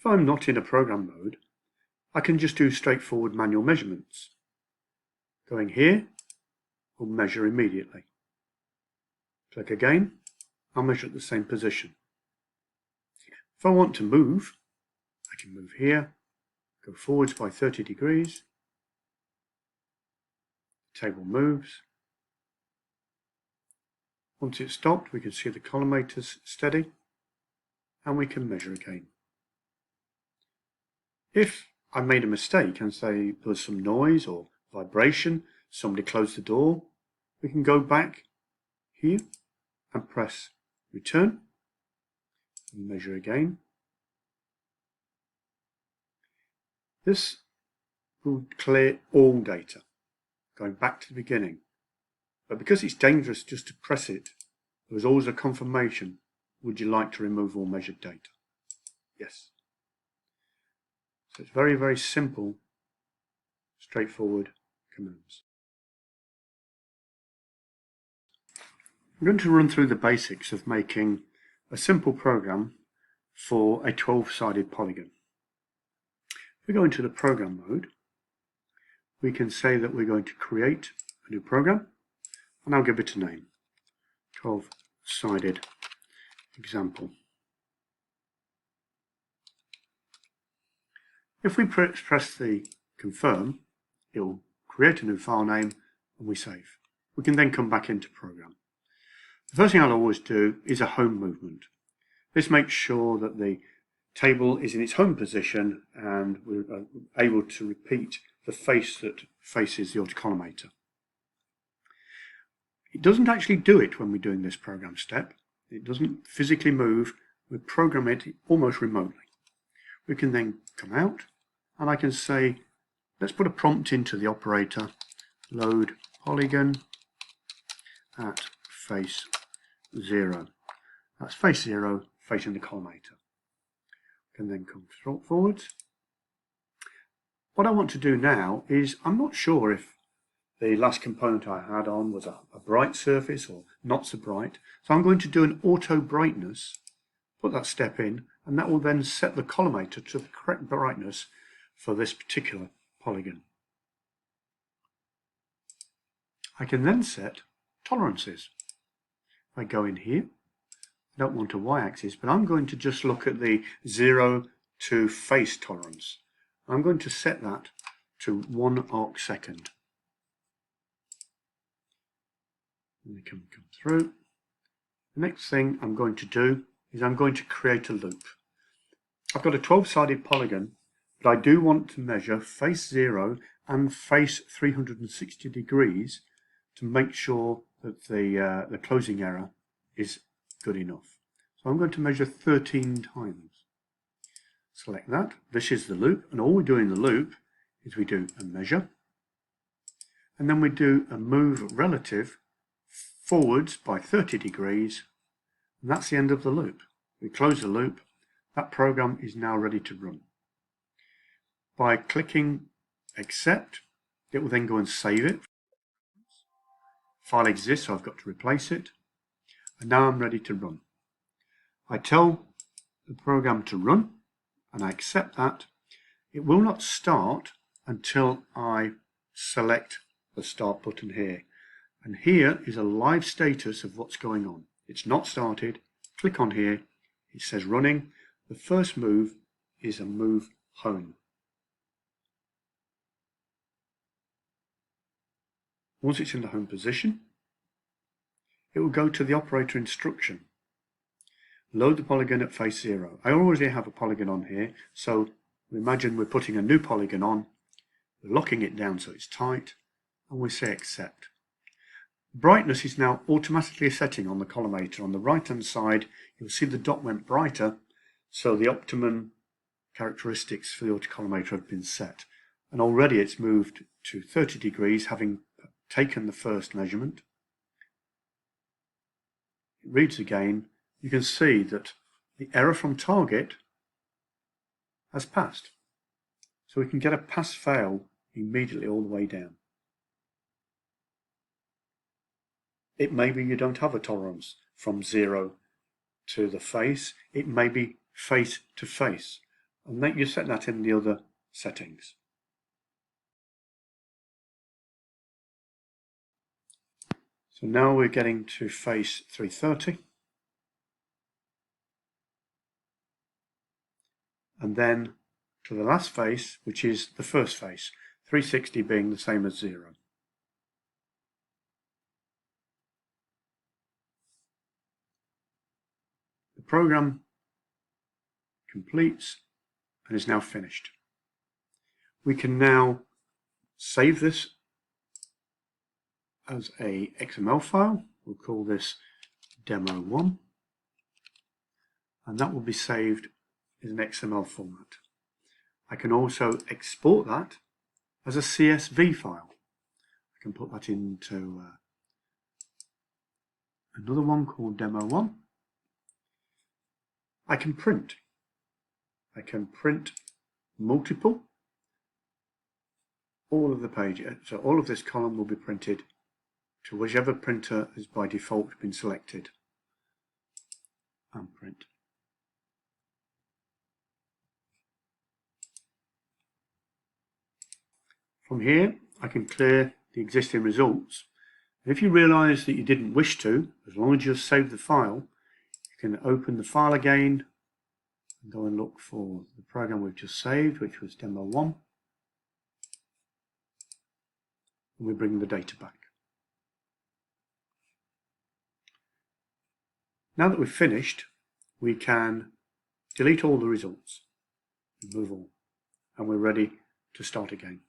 If I'm not in a program mode, I can just do straightforward manual measurements. Going here, will measure immediately. Click again, I'll measure at the same position. If I want to move, I can move here, go forwards by 30 degrees. The table moves. Once it's stopped, we can see the collimator's steady, and we can measure again. If I made a mistake and say there was some noise or vibration, somebody closed the door, we can go back here and press return and measure again. This will clear all data, going back to the beginning. But because it's dangerous just to press it, there's always a confirmation. Would you like to remove all measured data? Yes. So it's very, very simple, straightforward commands. I'm going to run through the basics of making a simple program for a 12-sided polygon. If we go into the program mode, we can say that we're going to create a new program, and I'll give it a name, 12-sided example. If we press the confirm, it will create a new file name and we save. We can then come back into program. The first thing I'll always do is a home movement. This makes sure that the table is in its home position and we're able to repeat the face that faces the autocollimator. It doesn't actually do it when we're doing this program step. It doesn't physically move. We program it almost remotely. We can then come out and I can say, let's put a prompt into the operator, load polygon at face 0. That's face 0 facing the collimator. Can then come forwards. What I want to do now is, I'm not sure if the last component I had on was a bright surface or not so bright. So I'm going to do an auto brightness, put that step in, and that will then set the collimator to the correct brightness for this particular polygon. I can then set tolerances. If I go in here, I don't want a y-axis, but I'm going to just look at the 0 to face tolerance. I'm going to set that to 1 arc second. And they can come through. The next thing I'm going to do is I'm going to create a loop. I've got a 12-sided polygon, but I do want to measure face 0 and face 360 degrees to make sure that the closing error is good enough. So I'm going to measure 13 times. Select that. This is the loop, and all we do in the loop is we do a measure, and then we do a move relative forwards by 30 degrees, and that's the end of the loop. We close the loop. That program is now ready to run. By clicking accept, it will then go and save it. File exists, so I've got to replace it, and now I'm ready to run. I tell the program to run and I accept that. It will not start until I select the start button here. And here is a live status of what's going on. It's not started. Click on here. It says running. The first move is a move home. Once it's in the home position, it will go to the operator instruction. Load the polygon at face 0. I already have a polygon on here, so imagine we're putting a new polygon on. We're locking it down so it's tight, and we say accept. Brightness is now automatically setting on the collimator. On the right hand side, you'll see the dot went brighter, so the optimum characteristics for the autocollimator have been set. And already it's moved to 30 degrees, having taken the first measurement. It reads again. You can see that the error from target has passed. So we can get a pass-fail immediately all the way down. It may be you don't have a tolerance from 0 to the face. It may be face to face. and then you set that in the other settings. So now we're getting to face 330, and then to the last face, which is the first face, 360 being the same as 0. The program completes and is now finished. We can now save this as a XML file. We'll call this demo1, and that will be saved in an XML format. I can also export that as a CSV file. I can put that into another one called demo1. I can print. I can print multiple, all of the pages. So all of this column will be printed to whichever printer has by default been selected, and print. From here, I can clear the existing results. And if you realise that you didn't wish to, as long as you save the file, you can open the file again and go and look for the program we've just saved, which was demo1, and we bring the data back. Now that we've finished, we can delete all the results, remove all, and we're ready to start again.